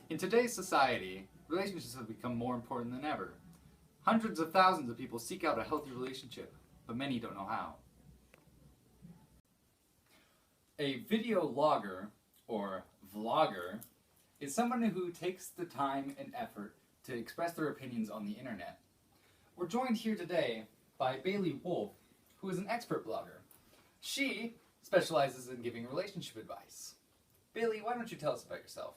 In today's society, relationships have become more important than ever. Hundreds of thousands of people seek out a healthy relationship, but many don't know how. A video logger, or vlogger, is someone who takes the time and effort to express their opinions on the internet. We're joined here today by Bailey Wolf, who is an expert blogger. She specializes in giving relationship advice. Bailey, why don't you tell us about yourself?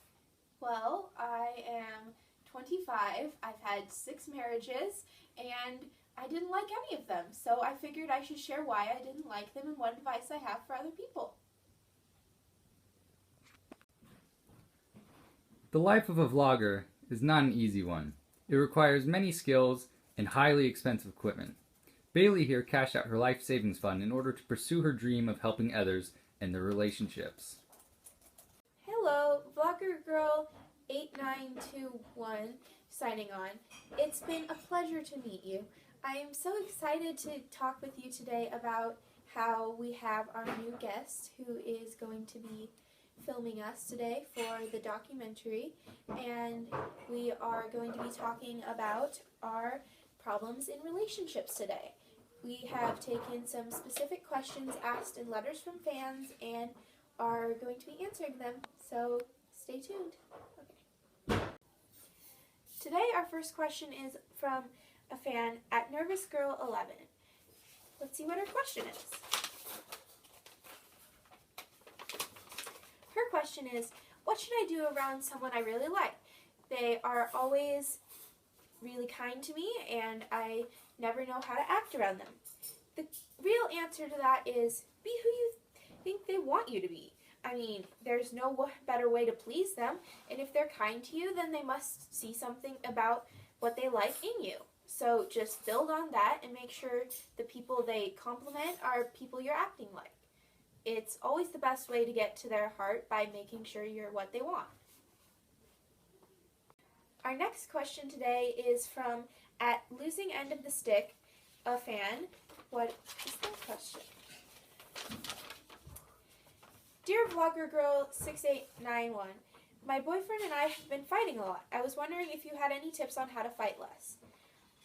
Well, I am 25, I've had 6 marriages, and I didn't like any of them, so I figured I should share why I didn't like them and what advice I have for other people. The life of a vlogger is not an easy one. It requires many skills and highly expensive equipment. Bailey here cashed out her life savings fund in order to pursue her dream of helping others in their relationships. Hello, Vlogger Girl 8921 signing on. It's been a pleasure to meet you. I am so excited to talk with you today about how we have our new guest who is going to be filming us today for the documentary, and we are going to be talking about our problems in relationships today. We have taken some specific questions asked in letters from fans and are going to be answering them, so stay tuned. Okay. Today our first question is from a fan at Nervous Girl 11. Let's see what her question is. Her question is, what should I do around someone I really like? They are always really kind to me and I never know how to act around them. The real answer to that is be who you think they want you to be. I mean, there's no better way to please them, and if they're kind to you, then they must see something about what they like in you. So just build on that and make sure the people they compliment are people you're acting like. It's always the best way to get to their heart by making sure you're what they want. Our next question today is from at Losing End of the Stick, a fan. What is that question? Dear Vlogger Girl 6891, my boyfriend and I have been fighting a lot. I was wondering if you had any tips on how to fight less.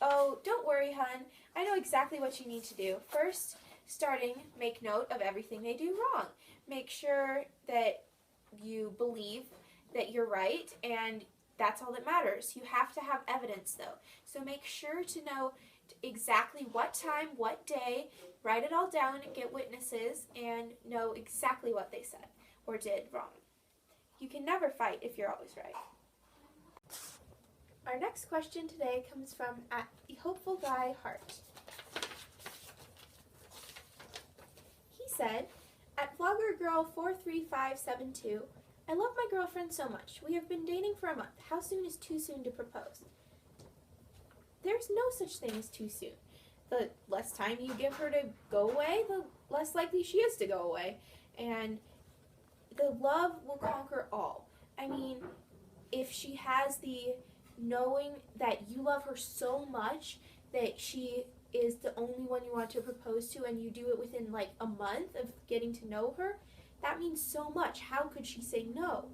Oh, don't worry, hun. I know exactly what you need to do. First, make note of everything they do wrong. Make sure that you believe that you're right, and that's all that matters. You have to have evidence, though. So make sure to know exactly what time, what day, write it all down and get witnesses, and know exactly what they said or did wrong. You can never fight if you're always right. Our next question today comes from at the Hopeful Guy Heart. He said, at Vlogger Girl 43572, I love my girlfriend so much. We have been dating for a month. How soon is too soon to propose? There's no such thing as too soon. The less time you give her to go away, the less likely she is to go away. And the love will conquer all. I mean, if she has the knowing that you love her so much that she is the only one you want to propose to, and you do it within like a month of getting to know her, that means so much. How could she say no?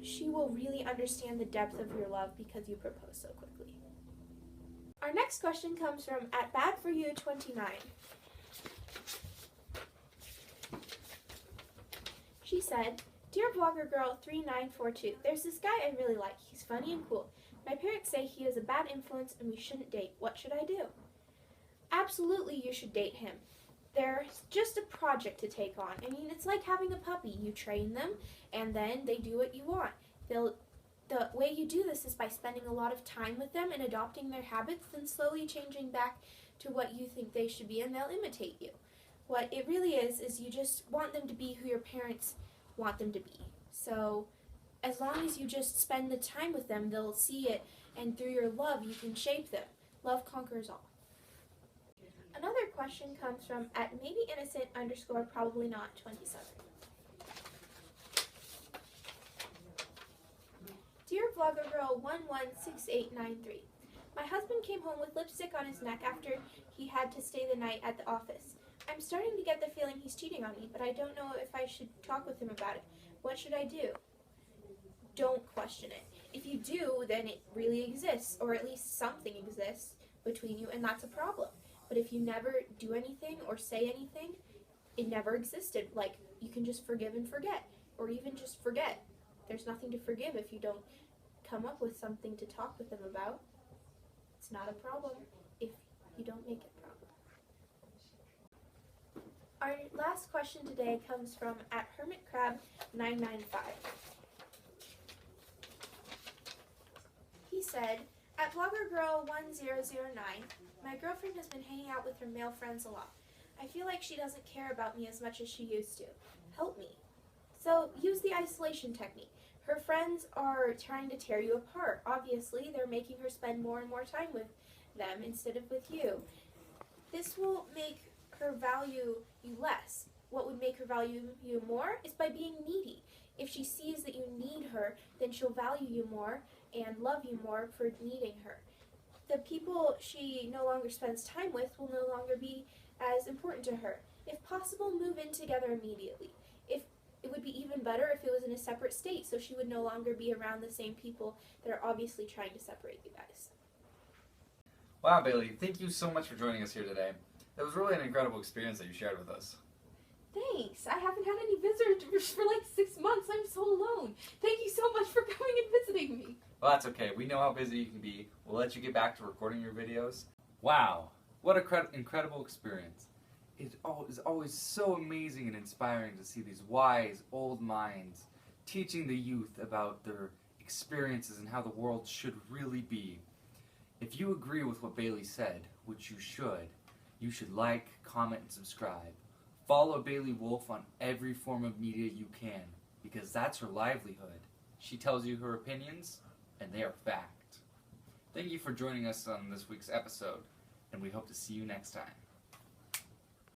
She will really understand the depth of your love because you propose so quickly. Our next question comes from at BadForYou29. She said, Dear Vlogger Girl 3942, there's this guy I really like. He's funny and cool. My parents say he is a bad influence and we shouldn't date. What should I do? Absolutely you should date him. They're just a project to take on. I mean, it's like having a puppy. You train them and then they do what you want. The way you do this is by spending a lot of time with them and adopting their habits, then slowly changing back to what you think they should be, and they'll imitate you. What it really is you just want them to be who your parents want them to be. So as long as you just spend the time with them, they'll see it, and through your love you can shape them. Love conquers all. Another question comes from at @maybeinnocent_probably not 27. Dear Vlogger Girl 116893, my husband came home with lipstick on his neck after he had to stay the night at the office. I'm starting to get the feeling he's cheating on me, but I don't know if I should talk with him about it. What should I do? Don't question question it. If you do, then it really exists, or at least something exists between you, and that's a problem. But if you never do anything or say anything, it never existed. Like, you can just forgive and forget, or even just forget. There's nothing to forgive if you don't come up with something to talk with them about. It's not a problem if you don't make it a problem. Our last question today comes from @HermitCrab995. He said, at VloggerGirl1009, my girlfriend has been hanging out with her male friends a lot. I feel like she doesn't care about me as much as she used to. Help me. So use the isolation technique. Her friends are trying to tear you apart. Obviously, they're making her spend more and more time with them instead of with you. This will make her value you less. What would make her value you more is by being needy. If she sees that you need her, then she'll value you more and love you more for needing her. The people she no longer spends time with will no longer be as important to her. If possible, move in together immediately. It would be even better if it was in a separate state, so she would no longer be around the same people that are obviously trying to separate you guys. Wow, Bailey, thank you so much for joining us here today. That was really an incredible experience that you shared with us. Thanks. I haven't had any visitors for like 6 months. I'm so alone. Thank you so much for coming and visiting me. Well, that's okay. We know how busy you can be. We'll let you get back to recording your videos. Wow, what an incredible experience. It is always so amazing and inspiring to see these wise, old minds teaching the youth about their experiences and how the world should really be. If you agree with what Bailey said, which you should like, comment, and subscribe. Follow Bailey Wolf on every form of media you can, because that's her livelihood. She tells you her opinions, and they are fact. Thank you for joining us on this week's episode, and we hope to see you next time.